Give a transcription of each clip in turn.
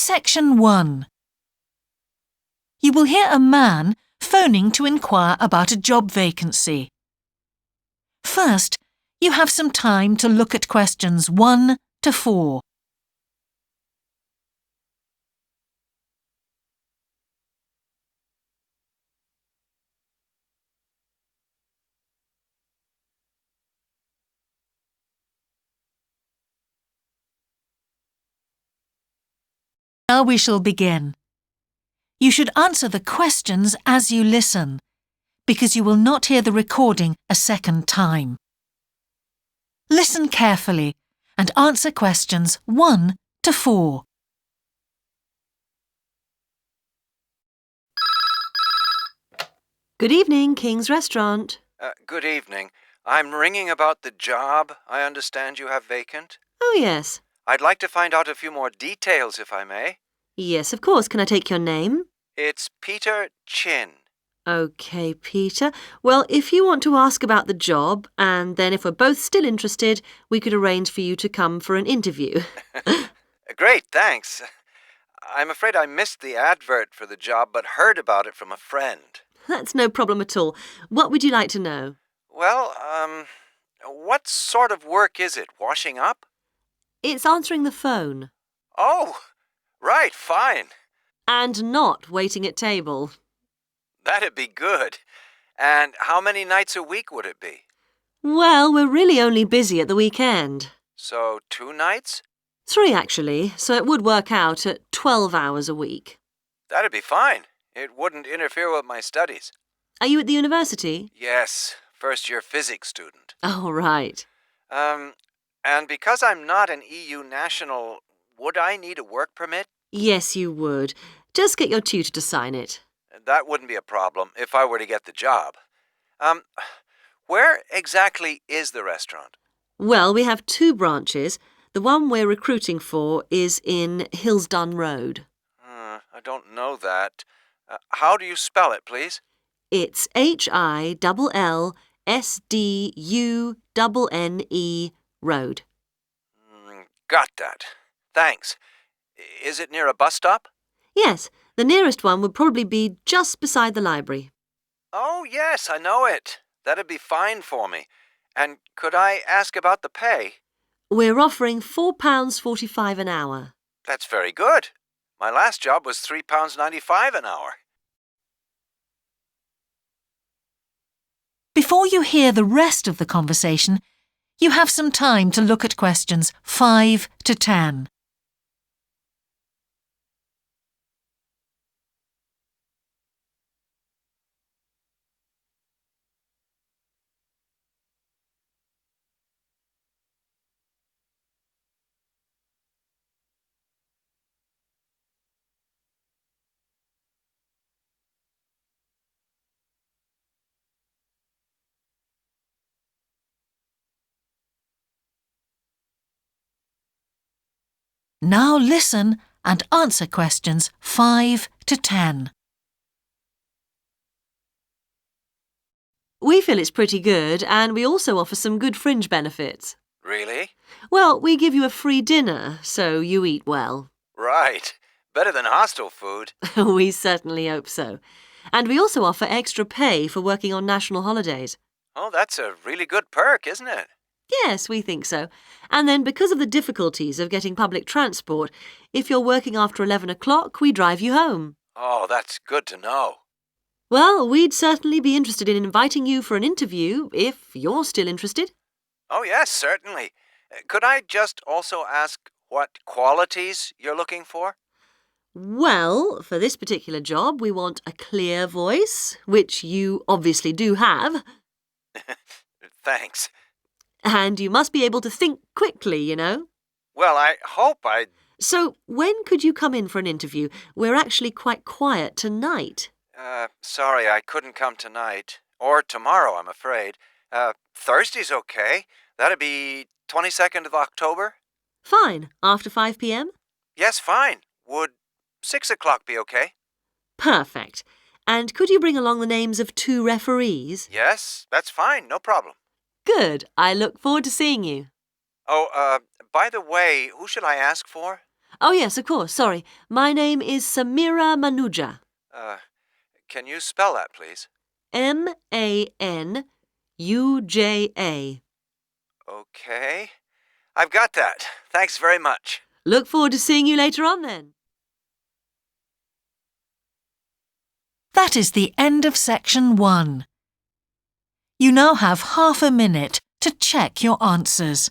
Section 1. You will hear a man phoning to inquire about a job vacancy. First, you have some time to look at questions 1 to 4. Now we shall begin. You should answer the questions as you listen, because you will not hear the recording a second time. Listen carefully and answer questions 1 to 4. Good evening, King's Restaurant. Good evening. I'm ringing about the job I understand you have vacant. Oh, yes. I'd like to find out a few more details, if I may. Yes, of course. Can I take your name? It's Peter Chin. OK, Peter. Well, if you want to ask about the job, and then if we're both still interested, we could arrange for you to come for an interview. Great, thanks. I'm afraid I missed the advert for the job, but heard about it from a friend. That's no problem at all. What would you like to know? Well, what sort of work is it? Washing up? It's answering the phone. Oh, right, fine. And not waiting at table. That'd be good. And how many nights a week would it be? Well, we're really only busy at the weekend. So 2 nights? 3, actually, so it would work out at 12 hours a week. That'd be fine. It wouldn't interfere with my studies. Are you at the university? Yes, first-year physics student. Oh, right. And because I'm not an EU national, would I need a work permit? Yes, you would. Just get your tutor to sign it. That wouldn't be a problem if I were to get the job. Where exactly is the restaurant? Well, we have 2 branches. The one we're recruiting for is in Hillsdon Road. I don't know that. How do you spell it, please? It's HILLSDUNNE Road. Got that. Thanks. Is it near a bus stop? Yes, the nearest one would probably be just beside the library. Oh, yes, I know it. That'd be fine for me. And could I ask about the pay? We're offering £4.45 an hour. That's very good. My last job was £3.95 an hour. Before you hear the rest of the conversation, you have some time to look at questions 5 to 10. Now listen and answer questions 5 to 10. We feel it's pretty good, and we also offer some good fringe benefits. Really? Well, we give you a free dinner, so you eat well. Right. Better than hostel food. We certainly hope so. And we also offer extra pay for working on national holidays. Oh, that's a really good perk, isn't it? Yes, we think so. And then because of the difficulties of getting public transport, if you're working after 11 o'clock, we drive you home. Oh, that's good to know. Well, we'd certainly be interested in inviting you for an interview, if you're still interested. Oh, yes, certainly. Could I just also ask what qualities you're looking for? Well, for this particular job, we want a clear voice, which you obviously do have. Thanks. And you must be able to think quickly, you know. Well, I hope I... So, when could you come in for an interview? We're actually quite quiet tonight. Sorry, I couldn't come tonight. Or tomorrow, I'm afraid. Thursday's okay. That'd be 22nd of October? Fine. After 5 p.m? Yes, fine. Would 6 o'clock be okay? Perfect. And could you bring along the names of 2 referees? Yes, that's fine. No problem. Good. I look forward to seeing you. Oh, by the way, who should I ask for? Oh, yes, of course. Sorry. My name is Samira Manuja. Can you spell that, please? Manuja. Okay. I've got that. Thanks very much. Look forward to seeing you later on then. That is the end of section 1. You now have half a minute to check your answers.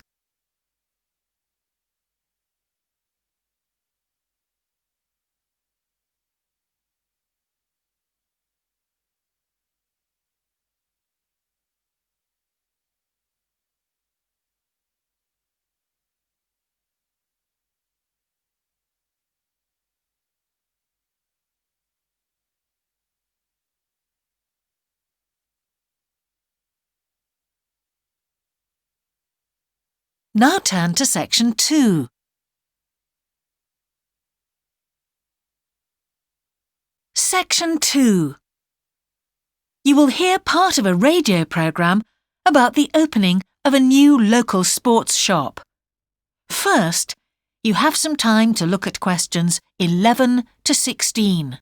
Now turn to section 2. Section 2. You will hear part of a radio programme about the opening of a new local sports shop. First, you have some time to look at questions 11 to 16.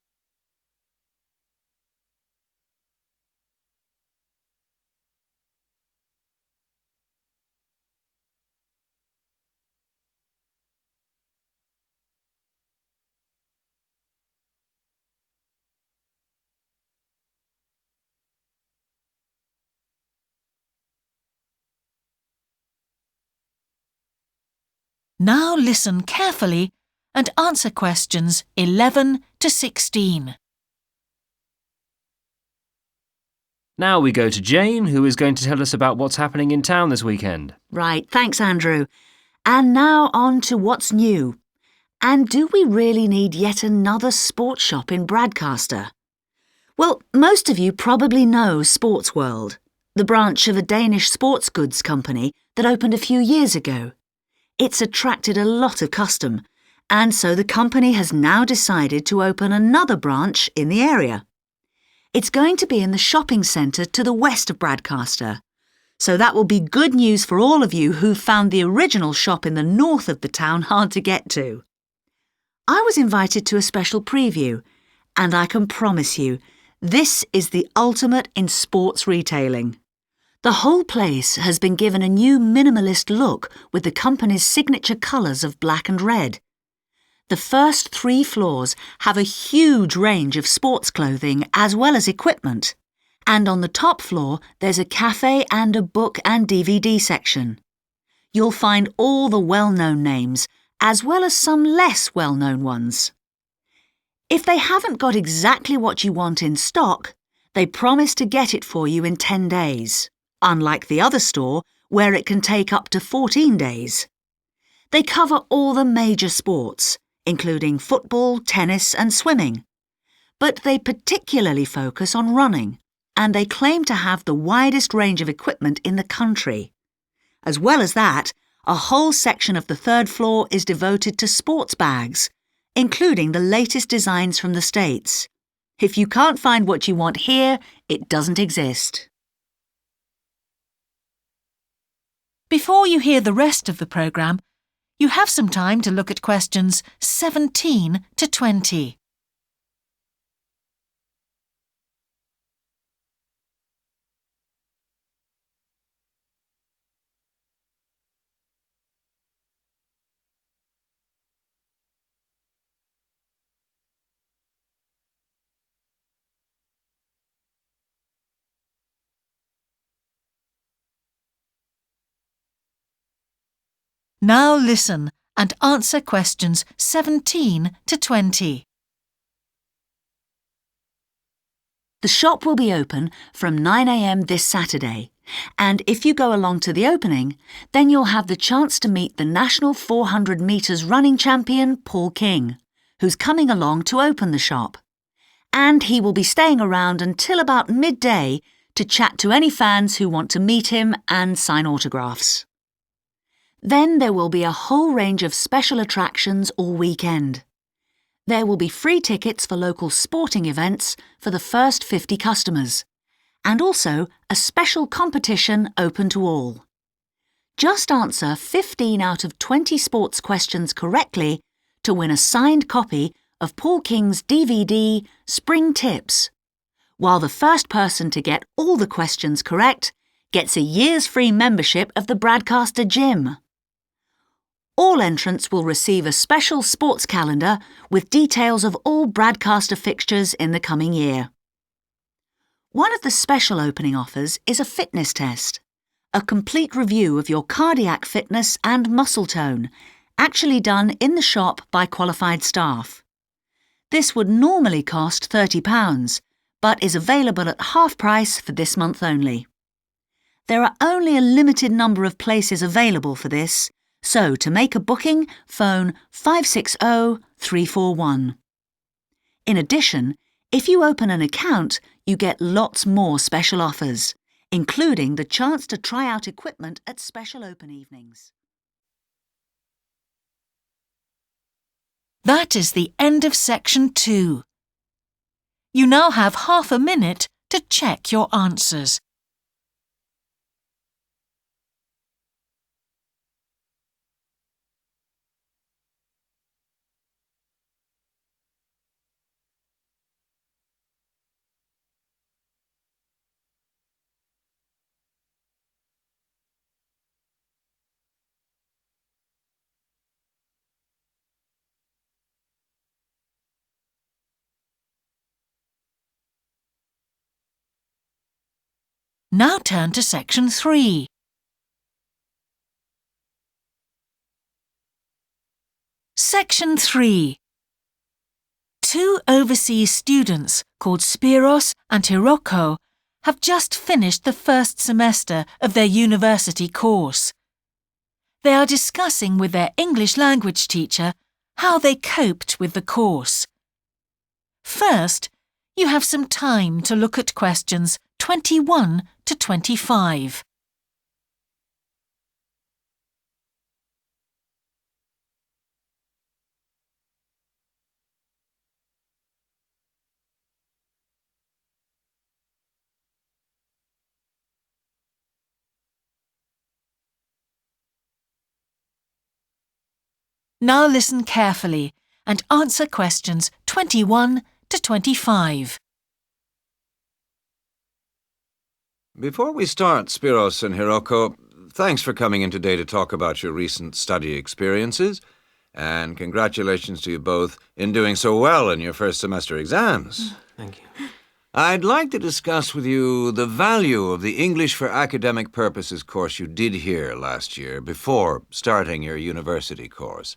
Now listen carefully and answer questions 11 to 16. Now we go to Jane, who is going to tell us about what's happening in town this weekend. Right, thanks, Andrew. And now on to what's new. And do we really need yet another sports shop in Bradcaster? Well, most of you probably know Sports World, the branch of a Danish sports goods company that opened a few years ago. It's attracted a lot of custom, and so the company has now decided to open another branch in the area. It's going to be in the shopping centre to the west of Bradcaster, so that will be good news for all of you who found the original shop in the north of the town hard to get to. I was invited to a special preview, and I can promise you, this is the ultimate in sports retailing. The whole place has been given a new minimalist look with the company's signature colours of black and red. The first 3 floors have a huge range of sports clothing as well as equipment. And on the top floor, there's a cafe and a book and DVD section. You'll find all the well-known names, as well as some less well-known ones. If they haven't got exactly what you want in stock, they promise to get it for you in 10 days. Unlike the other store, where it can take up to 14 days. They cover all the major sports, including football, tennis and swimming. But they particularly focus on running, and they claim to have the widest range of equipment in the country. As well as that, a whole section of the 3rd floor is devoted to sports bags, including the latest designs from the States. If you can't find what you want here, it doesn't exist. Before you hear the rest of the programme, you have some time to look at questions 17 to 20. Now listen and answer questions 17 to 20. The shop will be open from 9 a.m. this Saturday, and if you go along to the opening, then you'll have the chance to meet the national 400 metres running champion, Paul King, who's coming along to open the shop. And he will be staying around until about midday to chat to any fans who want to meet him and sign autographs. Then there will be a whole range of special attractions all weekend. There will be free tickets for local sporting events for the first 50 customers, and also a special competition open to all. Just answer 15 out of 20 sports questions correctly to win a signed copy of Paul King's DVD Spring Tips, while the first person to get all the questions correct gets a year's free membership of the Bradcaster Gym. All entrants will receive a special sports calendar with details of all Bradcaster fixtures in the coming year. One of the special opening offers is a fitness test, a complete review of your cardiac fitness and muscle tone, actually done in the shop by qualified staff. This would normally cost £30, but is available at half price for this month only. There are only a limited number of places available for this, so to make a booking, phone 560 341. In addition, if you open an account, you get lots more special offers, including the chance to try out equipment at special open evenings. That is the end of section 2. You now have half a minute to check your answers. Now turn to section 3. Section 3. Two overseas students called Spiros and Hiroko have just finished the first semester of their university course. They are discussing with their English language teacher how they coped with the course. First, you have some time to look at questions 21 to 25. Now listen carefully and answer questions 21 to 25. Before we start, Spiros and Hiroko, thanks for coming in today to talk about your recent study experiences, and congratulations to you both in doing so well in your first semester exams. Thank you. I'd like to discuss with you the value of the English for Academic Purposes course you did here last year before starting your university course.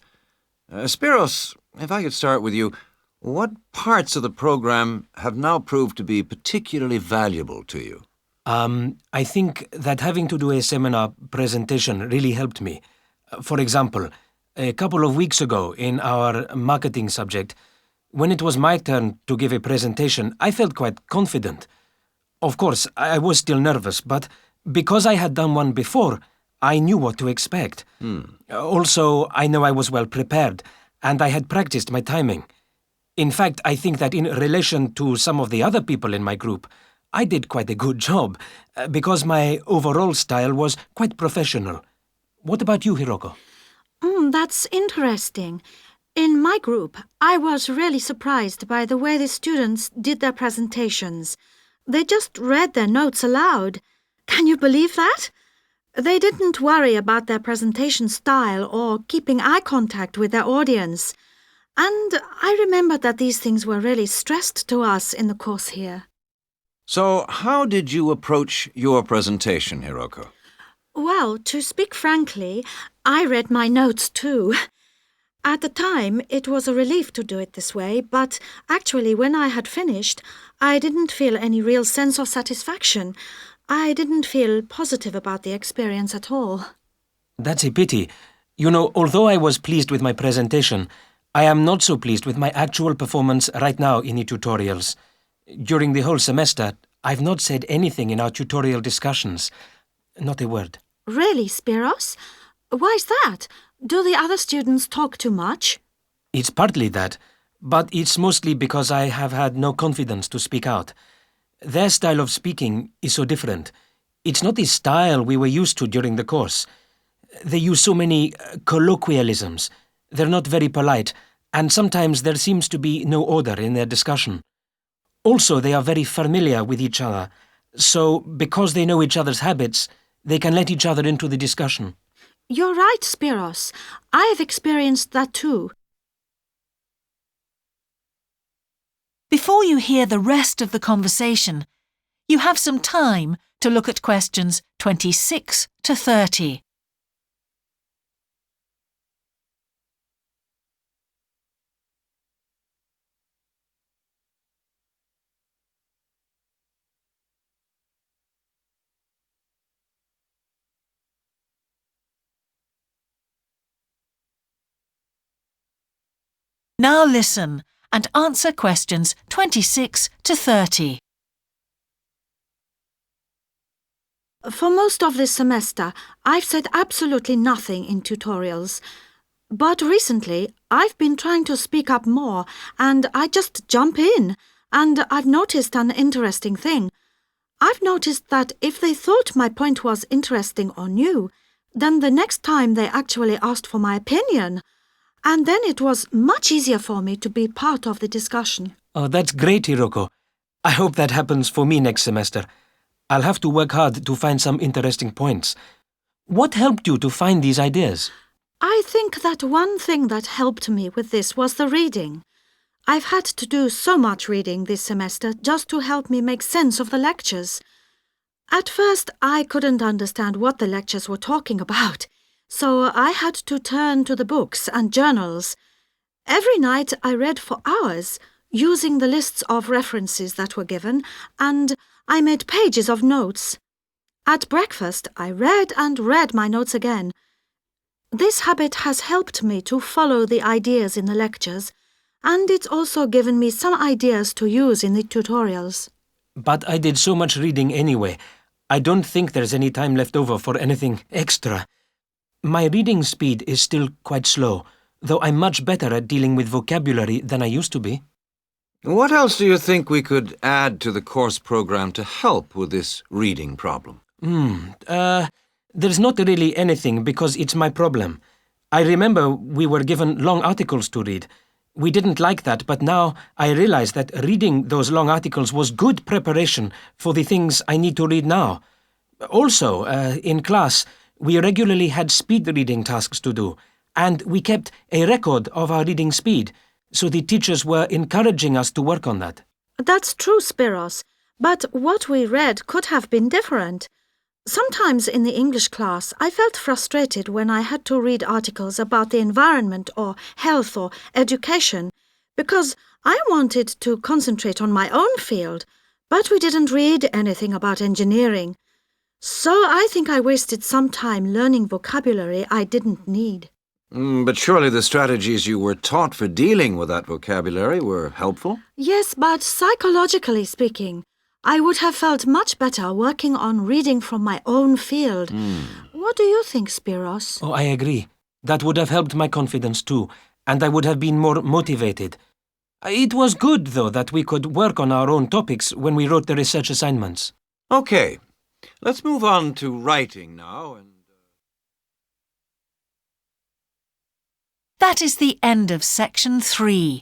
Spiros, if I could start with you, what parts of the program have now proved to be particularly valuable to you? I think that having to do a seminar presentation really helped me. For example, a couple of weeks ago in our marketing subject, when it was my turn to give a presentation, I felt quite confident. Of course, I was still nervous, but because I had done one before, I knew what to expect. Also, I know I was well prepared, and I had practiced my timing. In fact, I think that in relation to some of the other people in my group, I did quite a good job, because my overall style was quite professional. What about you, Hiroko? That's interesting. In my group, I was really surprised by the way the students did their presentations. They just read their notes aloud. Can you believe that? They didn't worry about their presentation style or keeping eye contact with their audience. And I remembered that these things were really stressed to us in the course here. So, how did you approach your presentation, Hiroko? Well, to speak frankly, I read my notes too. At the time, it was a relief to do it this way, but actually when I had finished, I didn't feel any real sense of satisfaction. I didn't feel positive about the experience at all. That's a pity. You know, although I was pleased with my presentation, I am not so pleased with my actual performance right now in the tutorials. During the whole semester, I've not said anything in our tutorial discussions. Not a word. Really, Spiros? Why's that? Do the other students talk too much? It's partly that, but it's mostly because I have had no confidence to speak out. Their style of speaking is so different. It's not the style we were used to during the course. They use so many colloquialisms. They're not very polite, and sometimes there seems to be no order in their discussion. Also, they are very familiar with each other, so because they know each other's habits, they can let each other into the discussion. You're right, Spiros. I have experienced that too. Before you hear the rest of the conversation, you have some time to look at questions 26 to 30. Now listen and answer questions 26 to 30. For most of this semester, I've said absolutely nothing in tutorials. But recently, I've been trying to speak up more, and I just jump in. And I've noticed an interesting thing. I've noticed that if they thought my point was interesting or new, then the next time they actually asked for my opinion. And then it was much easier for me to be part of the discussion. Oh, that's great, Hiroko. I hope that happens for me next semester. I'll have to work hard to find some interesting points. What helped you to find these ideas? I think that one thing that helped me with this was the reading. I've had to do so much reading this semester just to help me make sense of the lectures. At first, I couldn't understand what the lectures were talking about, so I had to turn to the books and journals. Every night I read for hours, using the lists of references that were given, and I made pages of notes. At breakfast, I read and read my notes again. This habit has helped me to follow the ideas in the lectures, and it's also given me some ideas to use in the tutorials. But I did so much reading anyway. I don't think there's any time left over for anything extra. My reading speed is still quite slow, though I'm much better at dealing with vocabulary than I used to be. What else do you think we could add to the course program to help with this reading problem? There's not really anything because it's my problem. I remember we were given long articles to read. We didn't like that, but now I realize that reading those long articles was good preparation for the things I need to read now. Also, in class, we regularly had speed reading tasks to do, and we kept a record of our reading speed, so the teachers were encouraging us to work on that. That's true, Spiros, but what we read could have been different. Sometimes in the English class, I felt frustrated when I had to read articles about the environment or health or education, because I wanted to concentrate on my own field, but we didn't read anything about engineering. So I think I wasted some time learning vocabulary I didn't need. But surely the strategies you were taught for dealing with that vocabulary were helpful? Yes, but psychologically speaking, I would have felt much better working on reading from my own field. What do you think, Spiros? Oh, I agree. That would have helped my confidence too, and I would have been more motivated. It was good, though, that we could work on our own topics when we wrote the research assignments. Okay, let's move on to writing now. That is the end of section 3.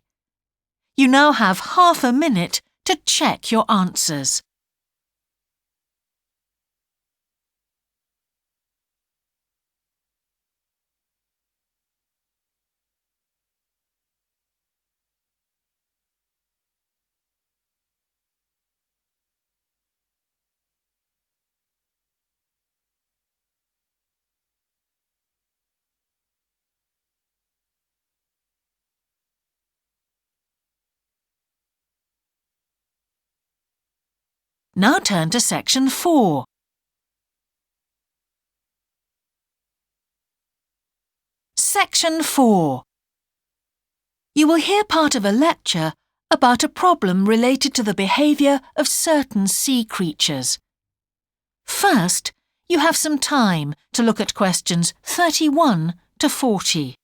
You now have half a minute to check your answers. Now turn to section 4. Section 4. You will hear part of a lecture about a problem related to the behaviour of certain sea creatures. First, you have some time to look at questions 31 to 40.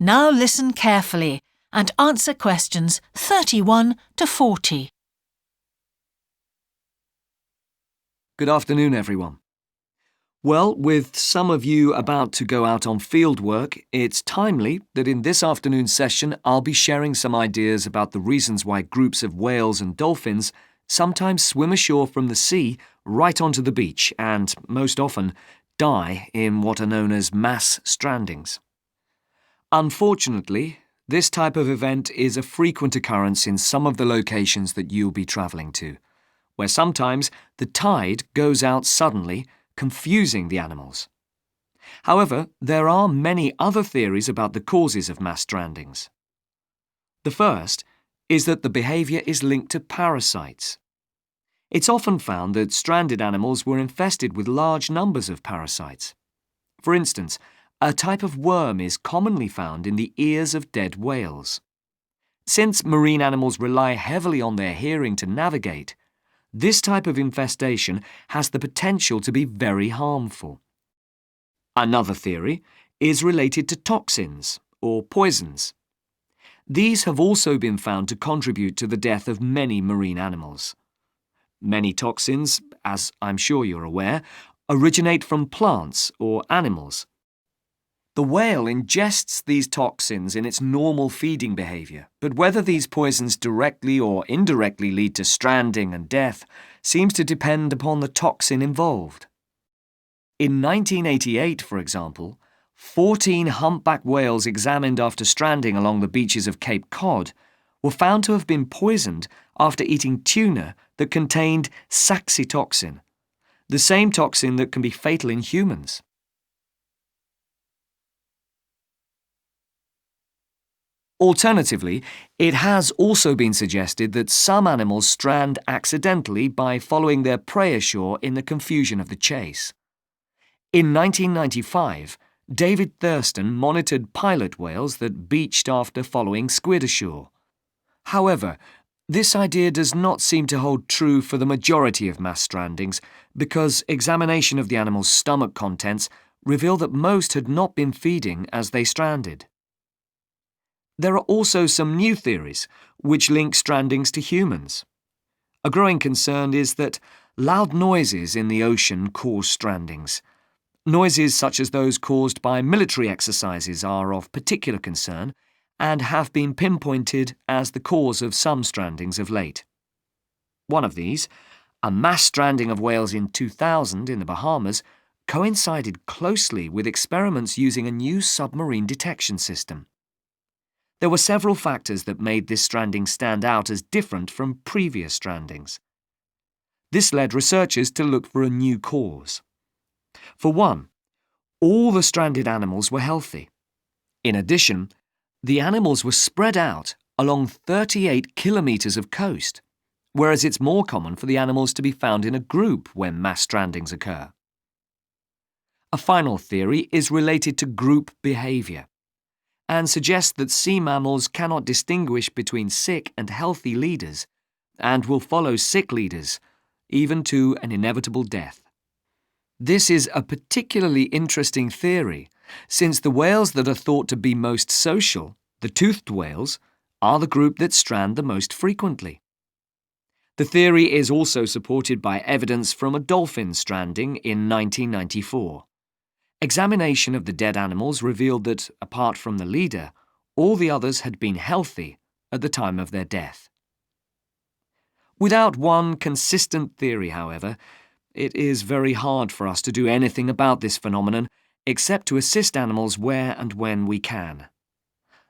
Now listen carefully and answer questions 31 to 40. Good afternoon, everyone. Well, with some of you about to go out on field work, it's timely that in this afternoon's session I'll be sharing some ideas about the reasons why groups of whales and dolphins sometimes swim ashore from the sea right onto the beach and, most often, die in what are known as mass strandings. Unfortunately, this type of event is a frequent occurrence in some of the locations that you'll be travelling to, where sometimes the tide goes out suddenly, confusing the animals. However, there are many other theories about the causes of mass strandings. The first is that the behaviour is linked to parasites. It's often found that stranded animals were infested with large numbers of parasites. For instance, a type of worm is commonly found in the ears of dead whales. Since marine animals rely heavily on their hearing to navigate, this type of infestation has the potential to be very harmful. Another theory is related to toxins or poisons. These have also been found to contribute to the death of many marine animals. Many toxins, as I'm sure you're aware, originate from plants or animals. The whale ingests these toxins in its normal feeding behaviour, but whether these poisons directly or indirectly lead to stranding and death seems to depend upon the toxin involved. In 1988, for example, 14 humpback whales examined after stranding along the beaches of Cape Cod were found to have been poisoned after eating tuna that contained saxitoxin, the same toxin that can be fatal in humans. Alternatively, it has also been suggested that some animals strand accidentally by following their prey ashore in the confusion of the chase. In 1995, David Thurston monitored pilot whales that beached after following squid ashore. However, this idea does not seem to hold true for the majority of mass strandings because examination of the animal's stomach contents revealed that most had not been feeding as they stranded. There are also some new theories which link strandings to humans. A growing concern is that loud noises in the ocean cause strandings. Noises such as those caused by military exercises are of particular concern and have been pinpointed as the cause of some strandings of late. One of these, a mass stranding of whales in 2000 in the Bahamas, coincided closely with experiments using a new submarine detection system. There were several factors that made this stranding stand out as different from previous strandings. This led researchers to look for a new cause. For one, all the stranded animals were healthy. In addition, the animals were spread out along 38 kilometres of coast, whereas it's more common for the animals to be found in a group when mass strandings occur. A final theory is related to group behaviour and suggests that sea mammals cannot distinguish between sick and healthy leaders and will follow sick leaders, even to an inevitable death. This is a particularly interesting theory, since the whales that are thought to be most social, the toothed whales, are the group that strand the most frequently. The theory is also supported by evidence from a dolphin stranding in 1994. Examination of the dead animals revealed that, apart from the leader, all the others had been healthy at the time of their death. Without one consistent theory, however, it is very hard for us to do anything about this phenomenon except to assist animals where and when we can.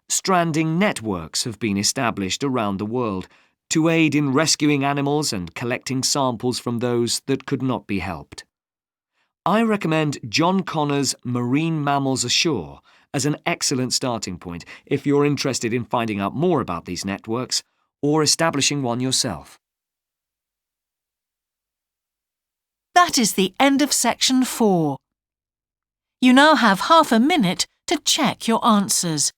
Stranding networks have been established around the world to aid in rescuing animals and collecting samples from those that could not be helped. I recommend John Connor's Marine Mammals Ashore as an excellent starting point if you're interested in finding out more about these networks or establishing one yourself. That is the end of section 4. You now have half a minute to check your answers.